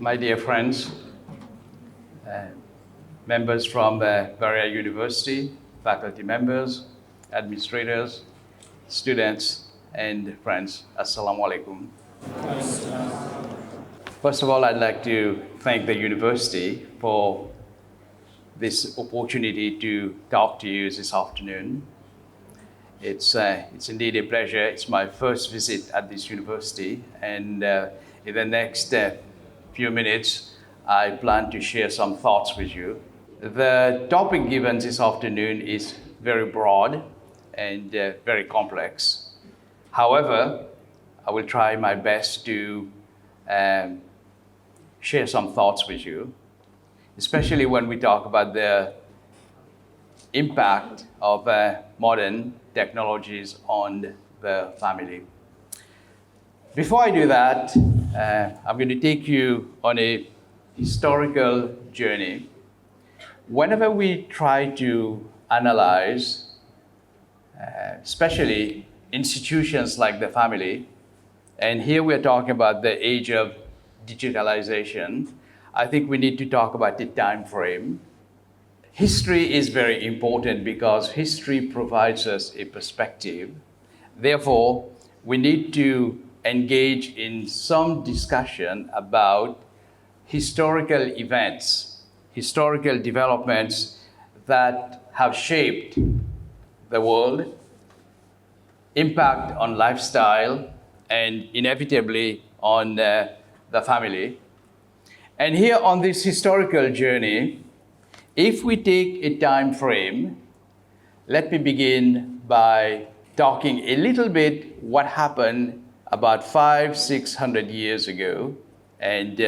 My dear friends, uh, members from Bahria University, faculty members, administrators, students, and friends, Assalamu alaikum. First of all, I'd like to thank the university for this opportunity to talk to you this afternoon. It's indeed a pleasure. It's my first visit at this university, and in the next few minutes, I plan to share some thoughts with you. The topic given this afternoon is very broad and very complex. However, I will try my best to share some thoughts with you, especially when we talk about the impact of modern technologies on the family. Before I do that, I'm going to take you on a historical journey. Whenever we try to analyze, especially institutions like the family, and here we're talking about the age of digitalization, I think we need to talk about the time frame. History is very important because history provides us a perspective. Therefore, we need to engage in some discussion about historical events, historical developments that have shaped the world, impact on lifestyle, and inevitably on the family. And here on this historical journey, if we take a time frame, let me begin by talking a little bit what happened about 500-600 years ago. And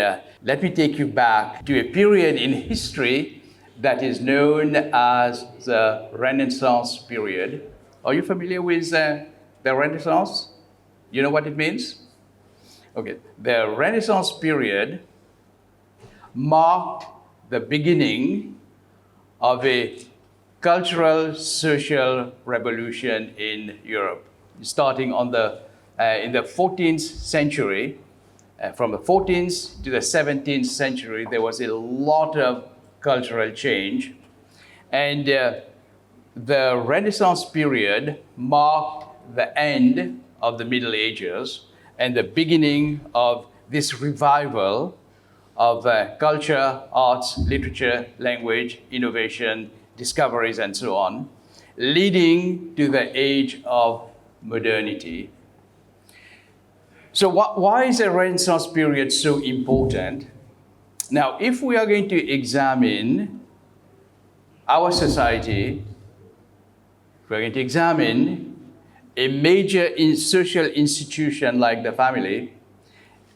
let me take you back to a period in history that is known as the Renaissance period. Are you familiar with the Renaissance? You know what it means? Okay, the Renaissance period marked the beginning of a cultural, social revolution in Europe, starting in the 14th century. From the 14th to the 17th century, there was a lot of cultural change. And the Renaissance period marked the end of the Middle Ages and the beginning of this revival of culture, arts, literature, language, innovation, discoveries, and so on, leading to the age of modernity. So why is the Renaissance period so important? Now, if we are going to examine our society, if we're going to examine a major social institution like the family,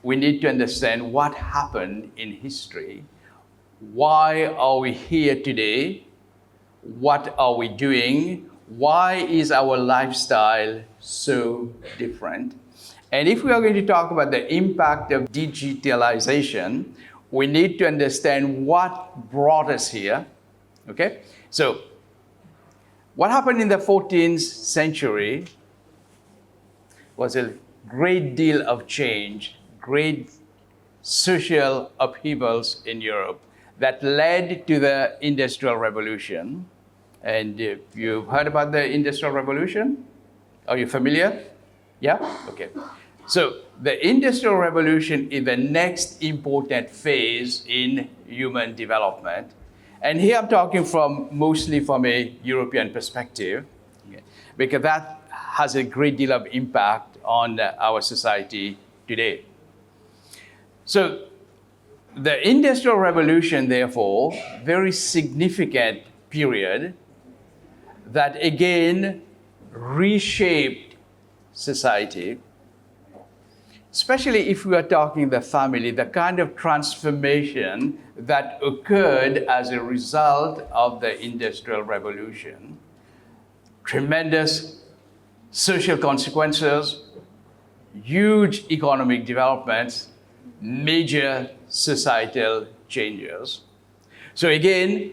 we need to understand what happened in history. Why are we here today? What are we doing? Why is our lifestyle so different? And if we are going to talk about the impact of digitalization, we need to understand what brought us here, okay? So, what happened in the 14th century was a great deal of change, great social upheavals in Europe that led to the Industrial Revolution. And you've heard about the Industrial Revolution? Are you familiar? Yeah? Okay. So the Industrial Revolution is the next important phase in human development. And here I'm talking mostly from a European perspective, okay, because that has a great deal of impact on our society today. So the Industrial Revolution, therefore, very significant period that again reshaped society, especially if we are talking the family, the kind of transformation that occurred as a result of the Industrial Revolution. Tremendous social consequences, huge economic developments, major societal changes. So again,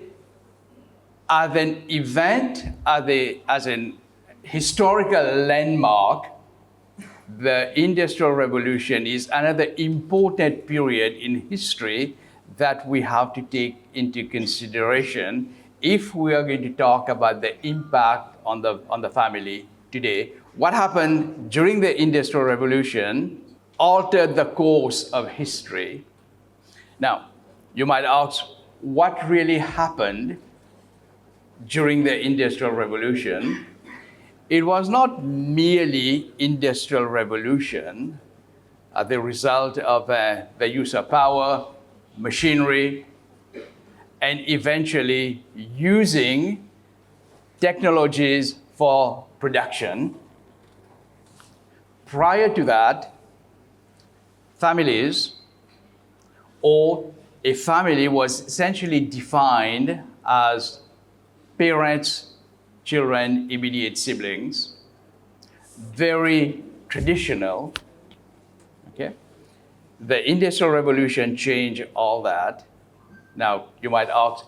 as an event, as an historical landmark, the Industrial Revolution is another important period in history that we have to take into consideration if we are going to talk about the impact on the family today. What happened during the Industrial Revolution altered the course of history. Now, you might ask, what really happened during the Industrial Revolution? It was not merely Industrial Revolution as the result of the use of power, machinery, and eventually using technologies for production. Prior to that, families, or a family, was essentially defined as parents, children, immediate siblings. Very traditional. Okay? The Industrial Revolution changed all that. Now, you might ask,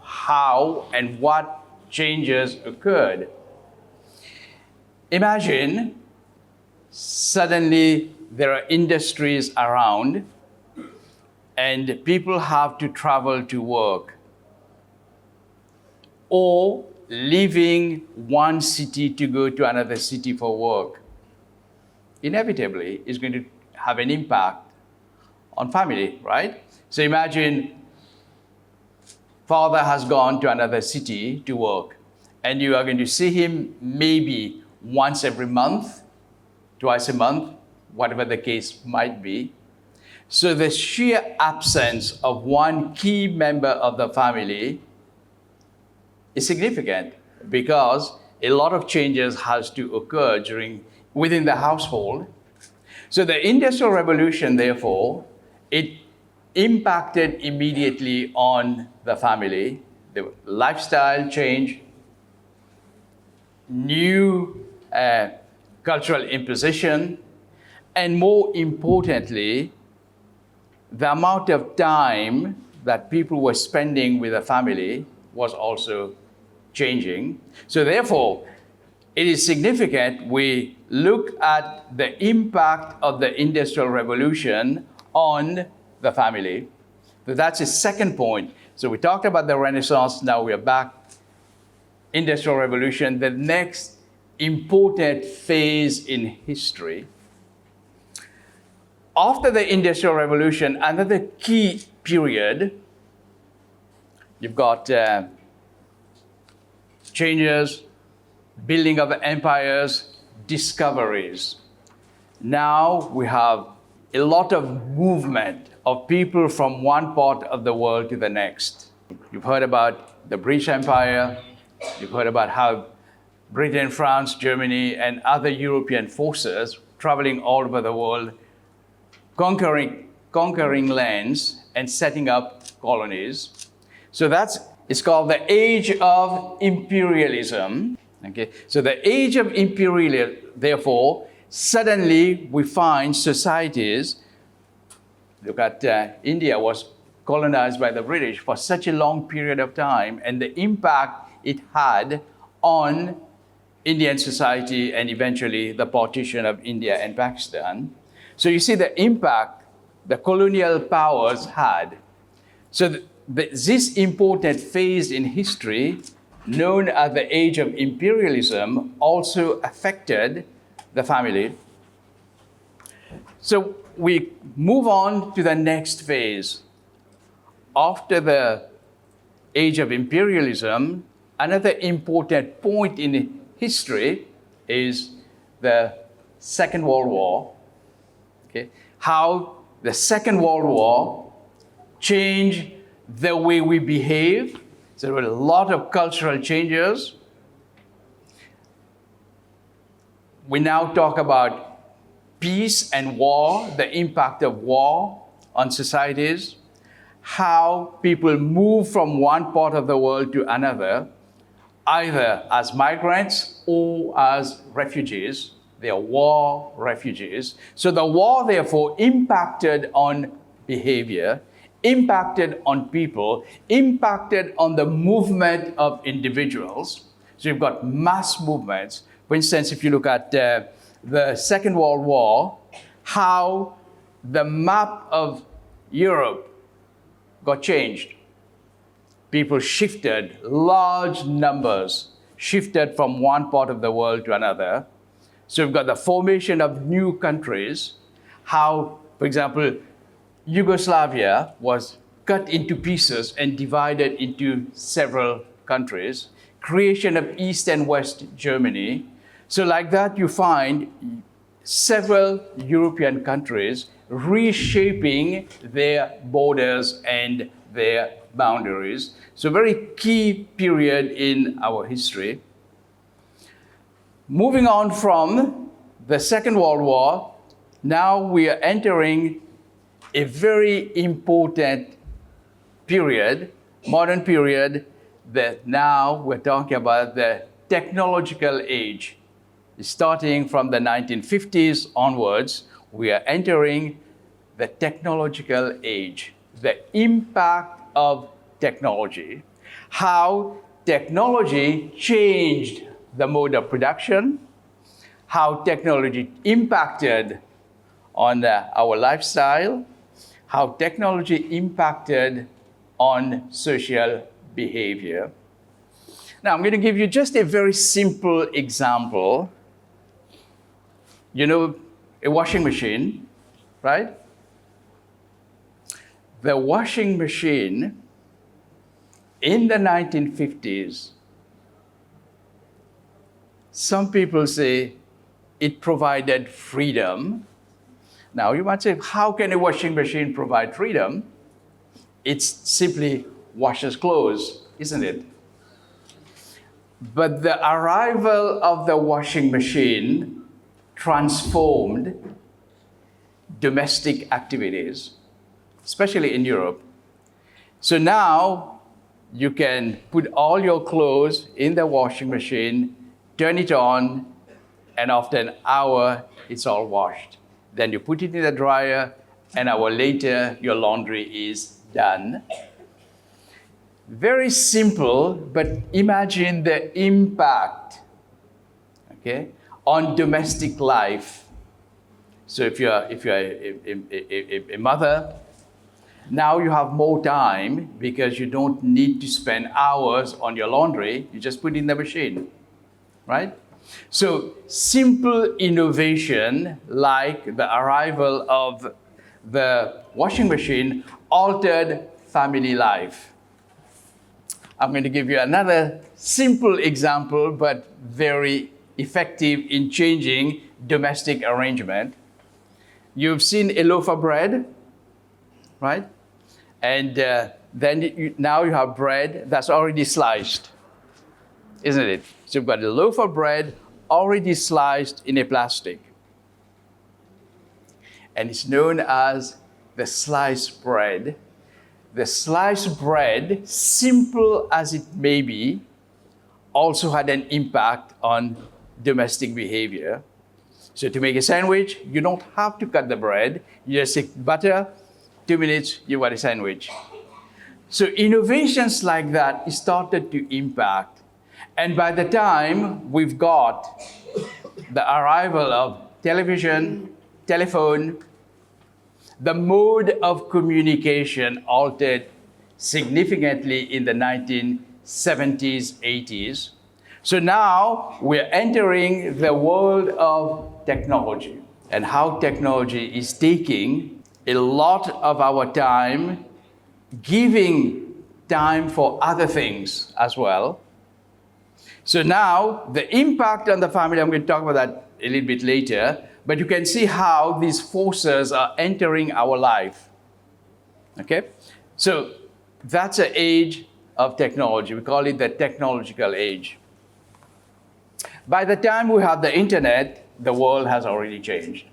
how and what changes occurred? Imagine suddenly there are industries around and people have to travel to work, or leaving one city to go to another city for work. Inevitably, it's going to have an impact on family, right? So imagine father has gone to another city to work, and you are going to see him maybe once every month, twice a month, whatever the case might be. So the sheer absence of one key member of the family is significant, because a lot of changes has to occur within the household. So the Industrial Revolution, therefore, it impacted immediately on the family. The lifestyle change, new cultural imposition, and more importantly, the amount of time that people were spending with the family was also changing. So therefore, it is significant we look at the impact of the Industrial Revolution on the family. So that's the second point. So we talked about the Renaissance, now we are back. Industrial Revolution, the next important phase in history. After the Industrial Revolution, another key period, you've got changes, building of empires, discoveries. Now we have a lot of movement of people from one part of the world to the next. You've heard about the British Empire, you've heard about how Britain, France, Germany, and other European forces traveling all over the world, conquering lands and setting up colonies. So it's called the age of imperialism. Okay? So the age of imperialism, therefore, suddenly we find societies, look at India was colonized by the British for such a long period of time, and the impact it had on Indian society and eventually the partition of India and Pakistan. So you see the impact the colonial powers had. So this important phase in history, known as the age of imperialism, also affected the family. So we move on to the next phase. After the age of imperialism, another important point in history is the Second World War. Okay? How the Second World War changed the way we behave. So there were a lot of cultural changes. We now talk about peace and war, the impact of war on societies, how people move from one part of the world to another, either as migrants or as refugees. They are war refugees. So the war, therefore, impacted on behavior, impacted on people, impacted on the movement of individuals. So you've got mass movements. For instance, if you look at the Second World War, how the map of Europe got changed. People shifted, large numbers shifted from one part of the world to another. So we've got the formation of new countries, how, for example, Yugoslavia was cut into pieces and divided into several countries, creation of East and West Germany. So like that, you find several European countries reshaping their borders and their boundaries. So very key period in our history. Moving on from the Second World War, now we are entering a very important period, modern period, that now we're talking about the technological age. Starting from the 1950s onwards, we are entering the technological age, the impact of technology, how technology changed the mode of production, how technology impacted on our lifestyle, how technology impacted on social behavior. Now, I'm going to give you just a very simple example. You know, a washing machine, right? The washing machine in the 1950s, some people say it provided freedom. Now, you might say, how can a washing machine provide freedom? It simply washes clothes, isn't it? But the arrival of the washing machine transformed domestic activities, especially in Europe. So now you can put all your clothes in the washing machine, turn it on, and after an hour, it's all washed. Then you put it in the dryer, an hour later, your laundry is done. Very simple, but imagine the impact, okay, on domestic life. So if you're a mother, now you have more time because you don't need to spend hours on your laundry. You just put it in the machine, right? So simple innovation like the arrival of the washing machine altered family life. I'm going to give you another simple example, but very effective in changing domestic arrangement. You've seen a loaf of bread, right? And now you have bread that's already sliced, isn't it? So you've got a loaf of bread already sliced in a plastic. And it's known as the sliced bread. The sliced bread, simple as it may be, also had an impact on domestic behavior. So to make a sandwich, you don't have to cut the bread. You just take butter, 2 minutes, you've got a sandwich. So innovations like that started to impact. And by the time we've got the arrival of television, telephone, the mode of communication altered significantly in the 1970s, 80s. So now we're entering the world of technology and how technology is taking a lot of our time, giving time for other things as well. So now the impact on the family, I'm going to talk about that a little bit later, but you can see how these forces are entering our life. Okay? So that's an age of technology. We call it the technological age. By the time we have the internet, the world has already changed.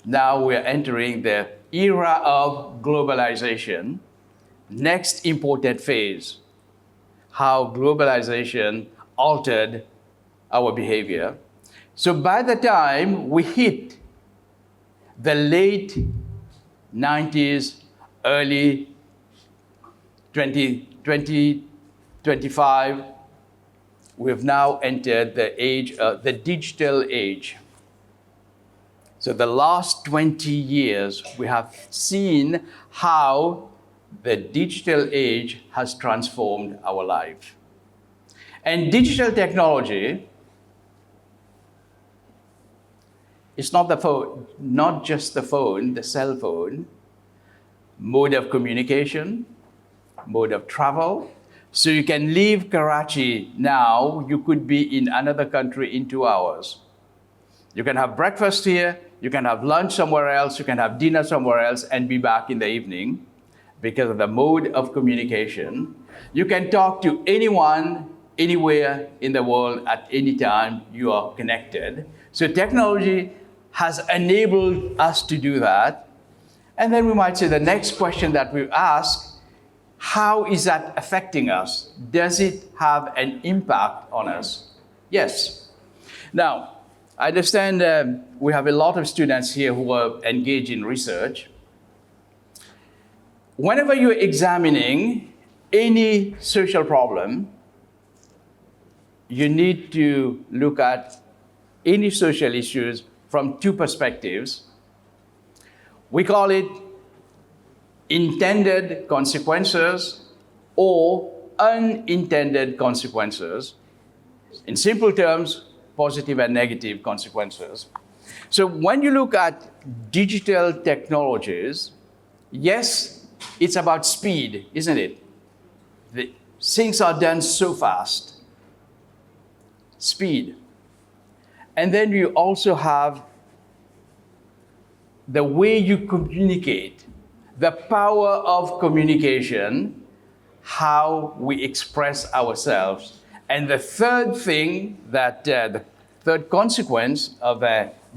Now we're entering the era of globalization. Next important phase, how globalization altered our behavior. So by the time we hit the late 90s, early 2025, we've now entered the digital age. So the last 20 years, we have seen how the digital age has transformed our life. And digital technology is not the phone, not just the phone, the cell phone, mode of communication, mode of travel. So you can leave Karachi now, you could be in another country in 2 hours. You can have breakfast here, you can have lunch somewhere else, you can have dinner somewhere else and be back in the evening because of the mode of communication. You can talk to anyone, anywhere in the world at any time you are connected. So technology has enabled us to do that. And then we might say the next question that we ask, how is that affecting us? Does it have an impact on us? Yes. Now, I understand we have a lot of students here who are engaged in research. Whenever you're examining any social problem, you need to look at any social issues from two perspectives. We call it intended consequences or unintended consequences. In simple terms, positive and negative consequences. So when you look at digital technologies, yes, it's about speed, isn't it? Things are done so fast. Speed. And then you also have the way you communicate, the power of communication, how we express ourselves. And the third thing that, the third consequence of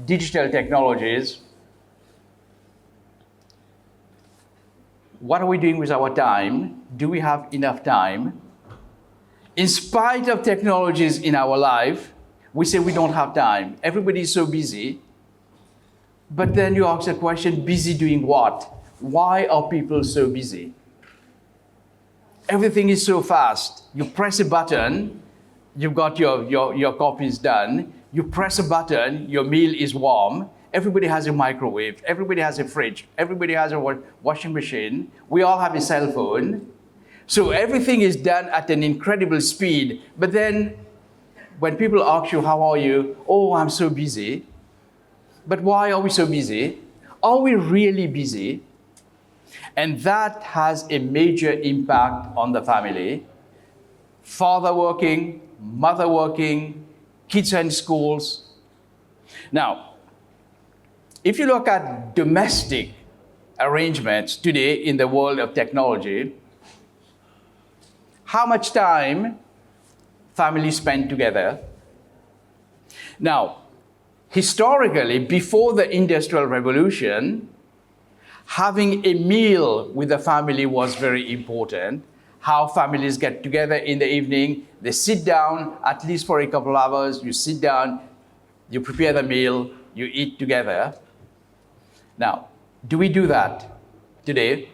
digital technologies, what are we doing with our time? Do we have enough time? In spite of technologies in our life, we say we don't have time. Everybody is so busy. But then you ask the question, busy doing what? Why are people so busy? Everything is so fast. You press a button, you've got your copies done. You press a button, your meal is warm. Everybody has a microwave. Everybody has a fridge. Everybody has a washing machine. We all have a cell phone. So everything is done at an incredible speed. But then when people ask you, how are you? Oh, I'm so busy. But why are we so busy? Are we really busy? And that has a major impact on the family. Father working, mother working, kids in schools. Now, if you look at domestic arrangements today in the world of technology, how much time families spend together? Now, historically, before the Industrial Revolution, having a meal with the family was very important. How families get together in the evening, they sit down at least for a couple of hours, you sit down, you prepare the meal, you eat together. Now, do we do that today?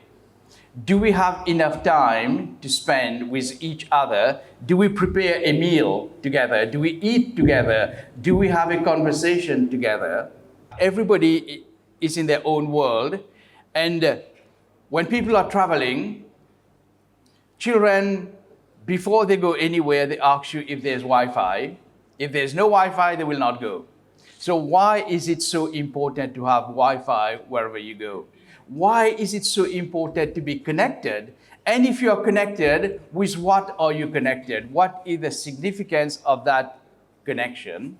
Do we have enough time to spend with each other? Do we prepare a meal together? Do we eat together? Do we have a conversation together? Everybody is in their own world. And when people are traveling, children, before they go anywhere, they ask you if there's Wi-Fi. If there's no Wi-Fi, they will not go. So why is it so important to have Wi-Fi wherever you go? Why is it so important to be connected? And if you are connected, with what are you connected? What is the significance of that connection?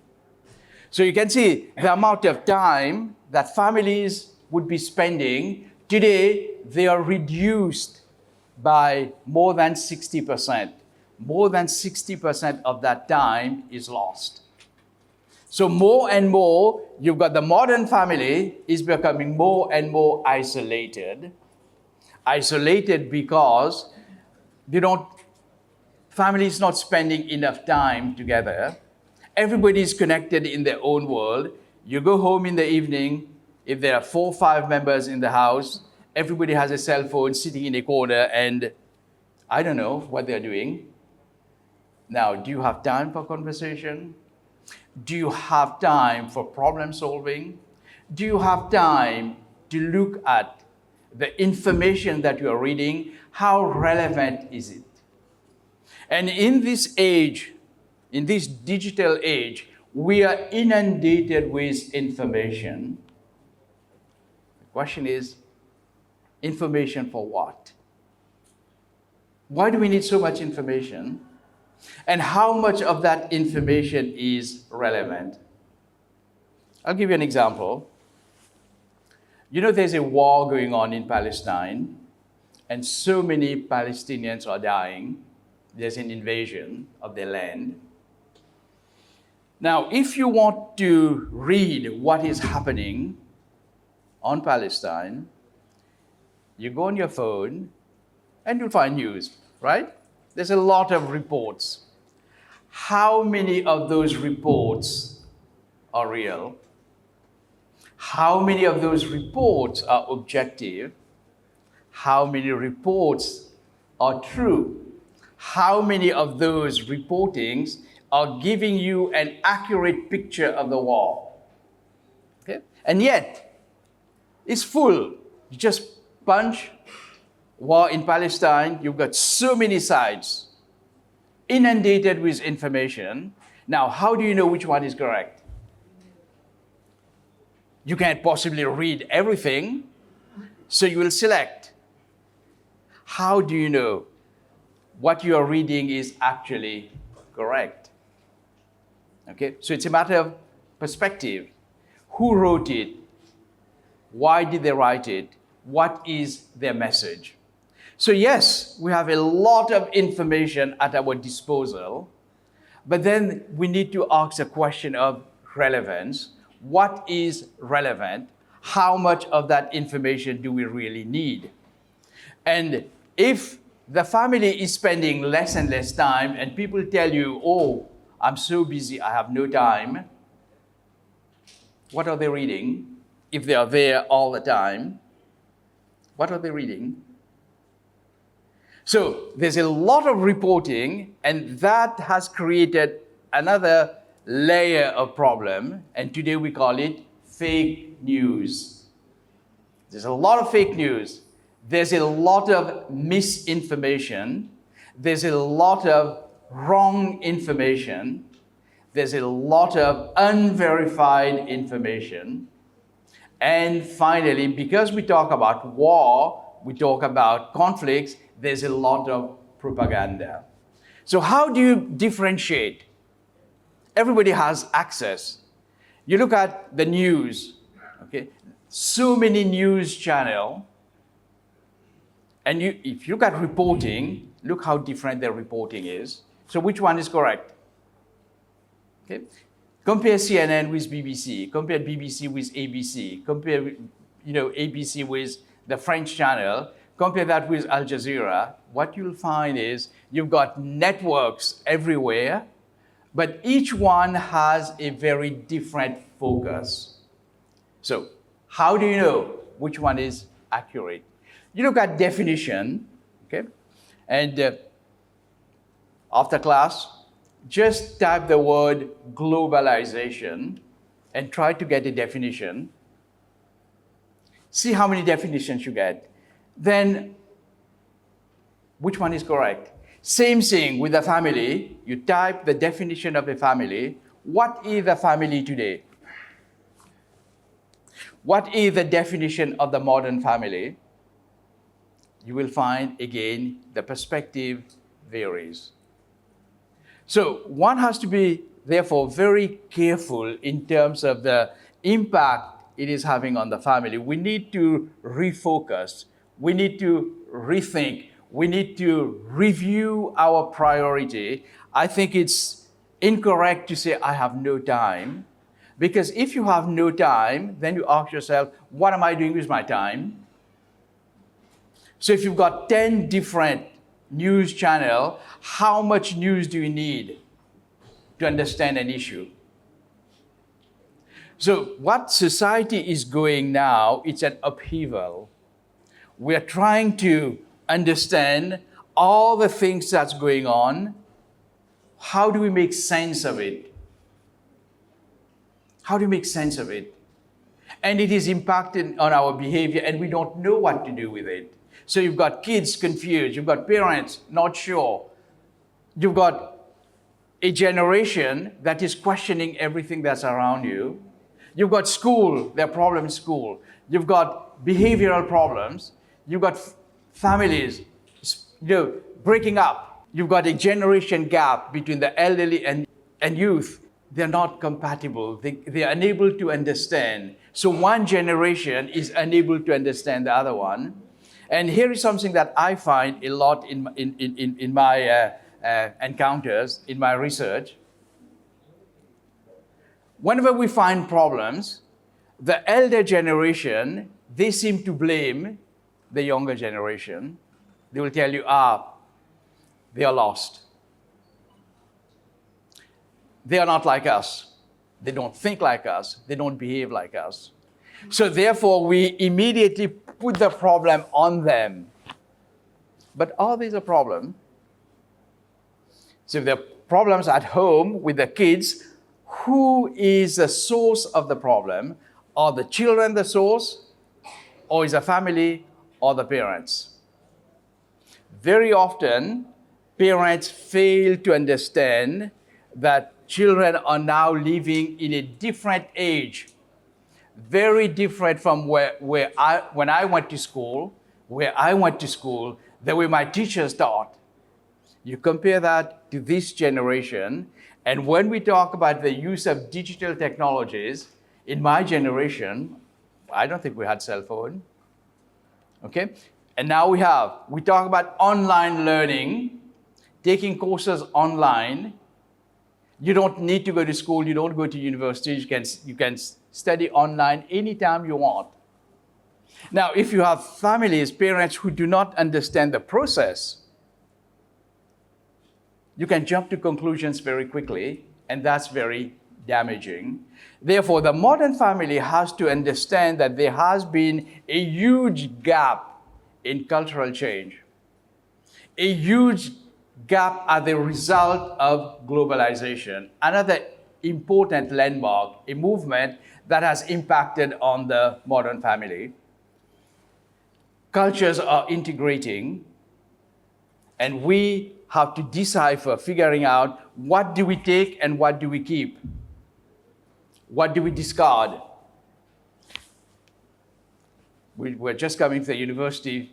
So you can see the amount of time that families would be spending. Today, they are reduced by more than 60%. More than 60% of that time is lost. So more and more, you've got the modern family is becoming more and more isolated. Isolated because family is not spending enough time together. Everybody is connected in their own world. You go home in the evening, if there are 4 or 5 members in the house, everybody has a cell phone sitting in a corner and I don't know what they're doing. Now, do you have time for conversation? Do you have time for problem solving? Do you have time to look at the information that you are reading? How relevant is it? And in this age, in this digital age, we are inundated with information. The question is, information for what? Why do we need so much information? And how much of that information is relevant? I'll give you an example. You know, there's a war going on in Palestine, and so many Palestinians are dying. There's an invasion of their land. Now, if you want to read what is happening on Palestine, you go on your phone and you'll find news, right? There's a lot of reports. How many of those reports are real? How many of those reports are objective? How many reports are true? How many of those reportings are giving you an accurate picture of the war? Okay? And yet, it's full. You just punch war in Palestine, you've got so many sides inundated with information. Now, how do you know which one is correct? You can't possibly read everything, so you will select. How do you know what you are reading is actually correct? Okay, so it's a matter of perspective. Who wrote it? Why did they write it? What is their message? So yes, we have a lot of information at our disposal, but then we need to ask a question of relevance. What is relevant? How much of that information do we really need? And if the family is spending less and less time and people tell you, oh, I'm so busy, I have no time, what are they reading? If they are there all the time, what are they reading? So there's a lot of reporting, and that has created another layer of problem, and today we call it fake news. There's a lot of fake news. There's a lot of misinformation. There's a lot of wrong information. There's a lot of unverified information. And finally, because we talk about war, we talk about conflicts, there's a lot of propaganda. So how do you differentiate? Everybody has access. You look at the news, okay? So many news channels, and if you look at reporting, look how different their reporting is. So which one is correct? Okay? Compare CNN with BBC, compare BBC with ABC, compare ABC with the French channel, compare that with Al Jazeera. What you'll find is you've got networks everywhere, but each one has a very different focus. So how do you know which one is accurate? You look at definition, okay? And after class, just type the word globalization and try to get a definition. See how many definitions you get. Then, which one is correct? Same thing with the family. You type the definition of a family. What is a family today? What is the definition of the modern family? You will find, again, the perspective varies. So one has to be, therefore, very careful in terms of the impact it is having on the family. We need to refocus. We need to rethink. We need to review our priority. I think it's incorrect to say, I have no time. Because if you have no time, then you ask yourself, what am I doing with my time? So if you've got 10 different news channels, how much news do you need to understand an issue? So what society is going now, it's an upheaval. We're trying to understand all the things that's going on, How do we make sense of it? How do we make sense of it? And it is impacting on our behavior, and we don't know what to do with it. So you've got kids confused, you've got parents not sure, you've got a generation that is questioning everything that's around you. You've got school, there are problems in school. You've got behavioral problems. You've got families, breaking up. You've got a generation gap between the elderly and youth. They're not compatible. They are unable to understand. So one generation is unable to understand the other one. And here is something that I find a lot in my encounters, in my research. Whenever we find problems, the elder generation, they seem to blame the younger generation. They will tell you, they are lost. They are not like us. They don't think like us. They don't behave like us. So therefore, we immediately put the problem on them. But are these a problem? So if there are problems at home with the kids, who is the source of the problem? Are the children the source? Or is the family or the parents? Very often, parents fail to understand that children are now living in a different age, very different from when I went to school, the way my teachers taught. You compare that to this generation, and when we talk about the use of digital technologies, in my generation, I don't think we had cell phone, okay? And now we talk about online learning, taking courses online. You don't need to go to school, you don't go to university, you can study online anytime you want. Now, if you have families, parents who do not understand the process, you can jump to conclusions very quickly, and that's very damaging. Therefore, the modern family has to understand that there has been a huge gap in cultural change, a huge gap as a result of globalization. Another important landmark, a movement that has impacted on the modern family. Cultures are integrating, and we have to decipher, figuring out what do we take and what do we keep? What do we discard? We were just coming to the university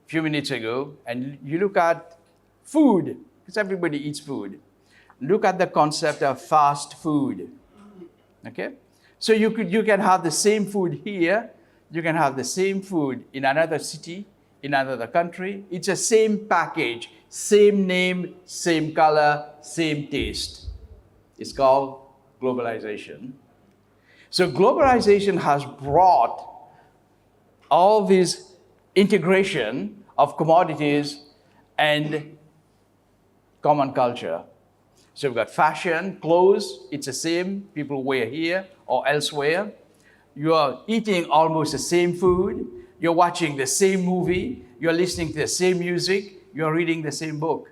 a few minutes ago, and you look at food, because everybody eats food. Look at the concept of fast food, okay? So you can have the same food here, you can have the same food in another city, in another country. It's the same package, same name, same color, same taste. It's called globalization. So globalization has brought all this integration of commodities and common culture. So we've got fashion, clothes, it's the same, people wear here or elsewhere. You are eating almost the same food, you're watching the same movie, you're listening to the same music, you're reading the same book.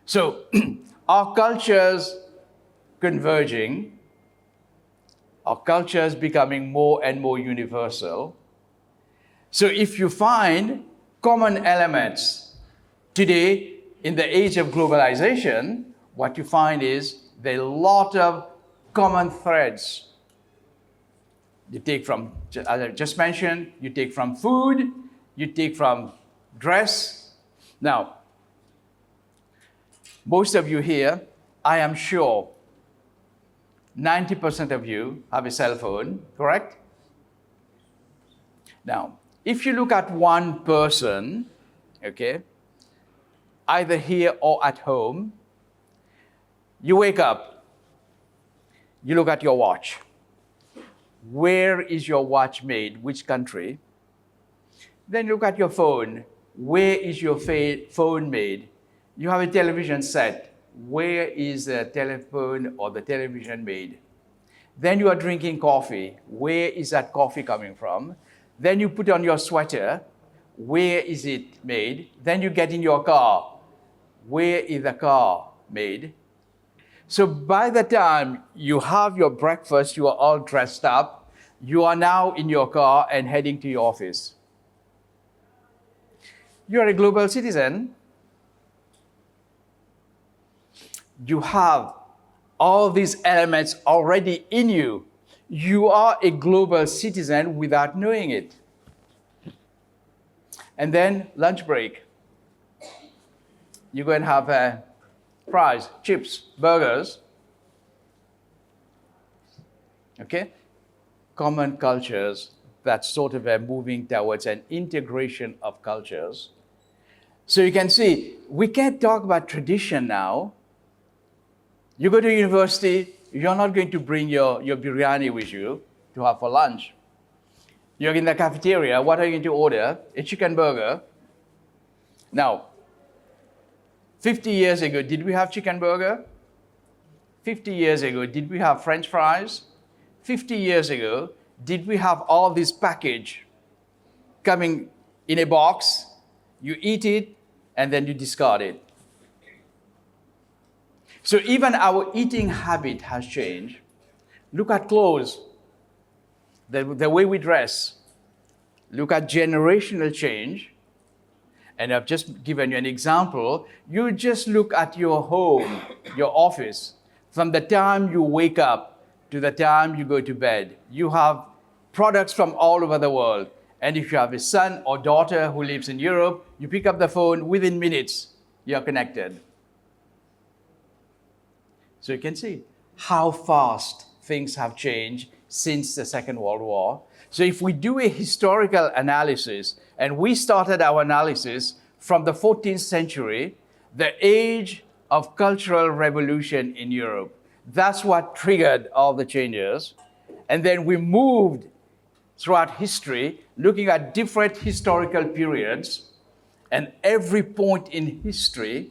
So our cultures converging, our cultures becoming more and more universal. So if you find common elements today in the age of globalization, what you find is there are a lot of common threads. You take from, as I just mentioned, you take from food, you take from dress. Now, most of you here, I am sure 90% of you have a cell phone, correct? Now, if you look at one person, okay, either here or at home, you wake up, you look at your watch. Where is your watch made? Which country? Then look at your phone. Where is your phone made? You have a television set. Where is the telephone or the television made? Then you are drinking coffee. Where is that coffee coming from? Then you put on your sweater. Where is it made? Then you get in your car. Where is the car made. So by the time you have your breakfast, you are all dressed up, you are now in your car and heading to your office. You're a global citizen. You have all these elements already in you. You are a global citizen without knowing it. And then lunch break. You go and have fries, chips, burgers. Okay? Common cultures, that's sort of moving towards an integration of cultures. So you can see, we can't talk about tradition now. You go to university, you're not going to bring your biryani with you to have for lunch. You're in the cafeteria, what are you going to order? A chicken burger. Now, 50 years ago, did we have chicken burger? 50 years ago, did we have French fries? 50 years ago, did we have all this package coming in a box? You eat it, and then you discard it. So even our eating habit has changed. Look at clothes, the way we dress. Look at generational change. And I've just given you an example. You just look at your home, your office. From the time you wake up to the time you go to bed, you have products from all over the world. And if you have a son or daughter who lives in Europe, you pick up the phone, within minutes, you're connected. So you can see how fast things have changed since the Second World War. So if we do a historical analysis, and we started our analysis from the 14th century, the age of cultural revolution in Europe, that's what triggered all the changes. And then we moved throughout history, looking at different historical periods, and every point in history,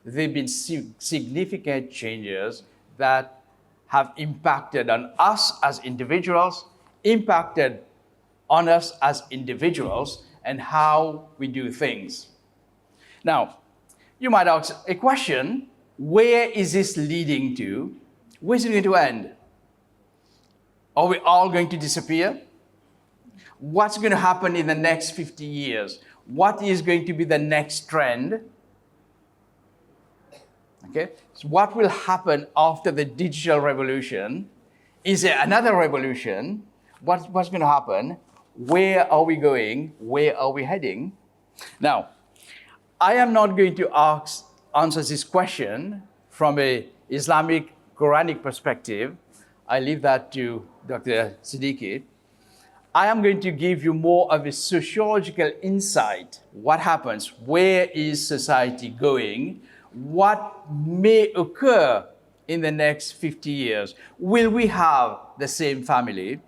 there have been significant changes that have impacted on us as individuals, impacted on us as individuals, and how we do things. Now, you might ask a question, where is this leading to? Where is it going to end? Are we all going to disappear? What's going to happen in the next 50 years? What is going to be the next trend? Okay, so what will happen after the digital revolution? Is there another revolution? What's going to happen? Where are we going? Where are we heading? Now, I am not going to answer this question from an Islamic Quranic perspective. I leave that to Dr. Siddiqui. I am going to give you more of a sociological insight. What happens? Where is society going? What may occur in the next 50 years? Will we have the same family?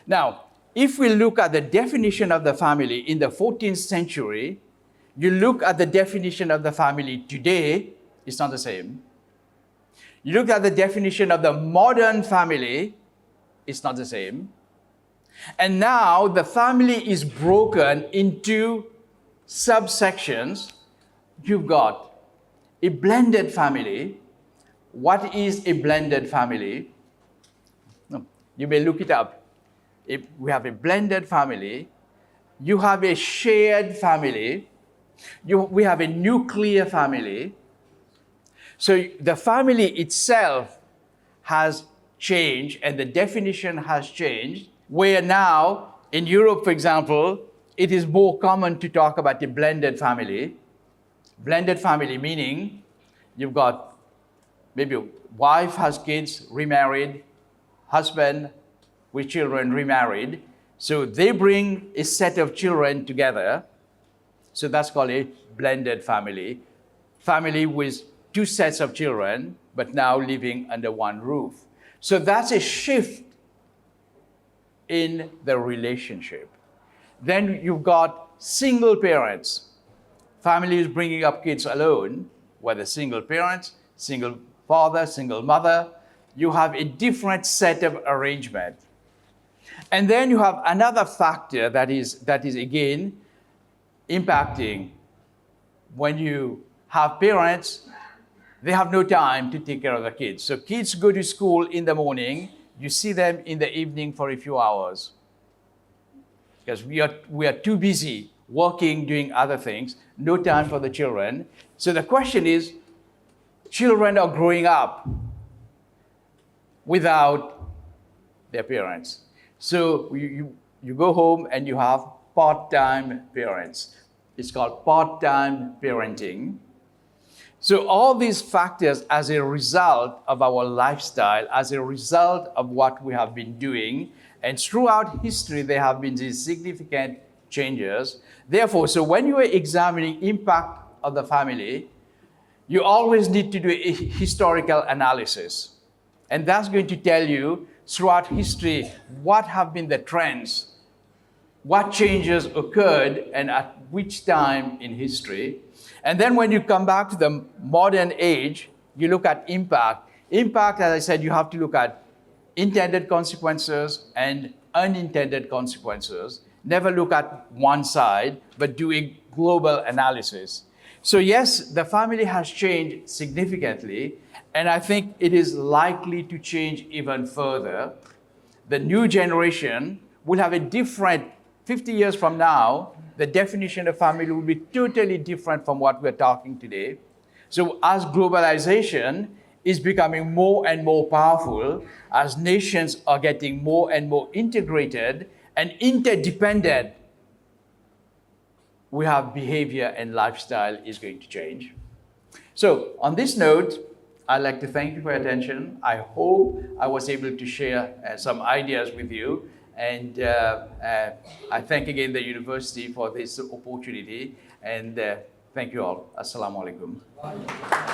Now, if we look at the definition of the family in the 14th century, you look at the definition of the family today, it's not the same. You look at the definition of the modern family, it's not the same. And now the family is broken into subsections. You've got a blended family. What is a blended family? You may look it up. If we have a blended family, you have a shared family, we have a nuclear family. So the family itself has changed and the definition has changed, where now in Europe, for example, it is more common to talk about a blended family. Blended family meaning you've got maybe wife has kids, remarried, husband with children, remarried. So they bring a set of children together. So that's called a blended family. Family with two sets of children, but now living under one roof. So that's a shift in the relationship. Then you've got single parents. Families bringing up kids alone, whether single parents, single father, single mother. You have a different set of arrangement. And then you have another factor that is again impacting when you have parents, they have no time to take care of the kids. So kids go to school in the morning, you see them in the evening for a few hours because we are too busy working, doing other things, no time for the children. So the question is, children are growing up without their parents. So you go home and you have part-time parents. It's called part-time parenting. So all these factors, as a result of our lifestyle, as a result of what we have been doing, and throughout history, there have been these significant changes. Therefore, so when you are examining impact of the family, you always need to do a historical analysis. And that's going to tell you throughout history what have been the trends, what changes occurred, and at which time in history. And then when you come back to the modern age, you look at impact. Impact, as I said, you have to look at intended consequences and unintended consequences. Never look at one side, but do a global analysis. So yes, the family has changed significantly, and I think it is likely to change even further. The new generation will have a different, 50 years from now, the definition of family will be totally different from what we're talking today. So as globalization is becoming more and more powerful, as nations are getting more and more integrated and interdependent, we have behavior and lifestyle is going to change. So on this note, I'd like to thank you for your attention. I hope I was able to share some ideas with you. And I thank again the university for this opportunity. And thank you all. Assalamu alaikum.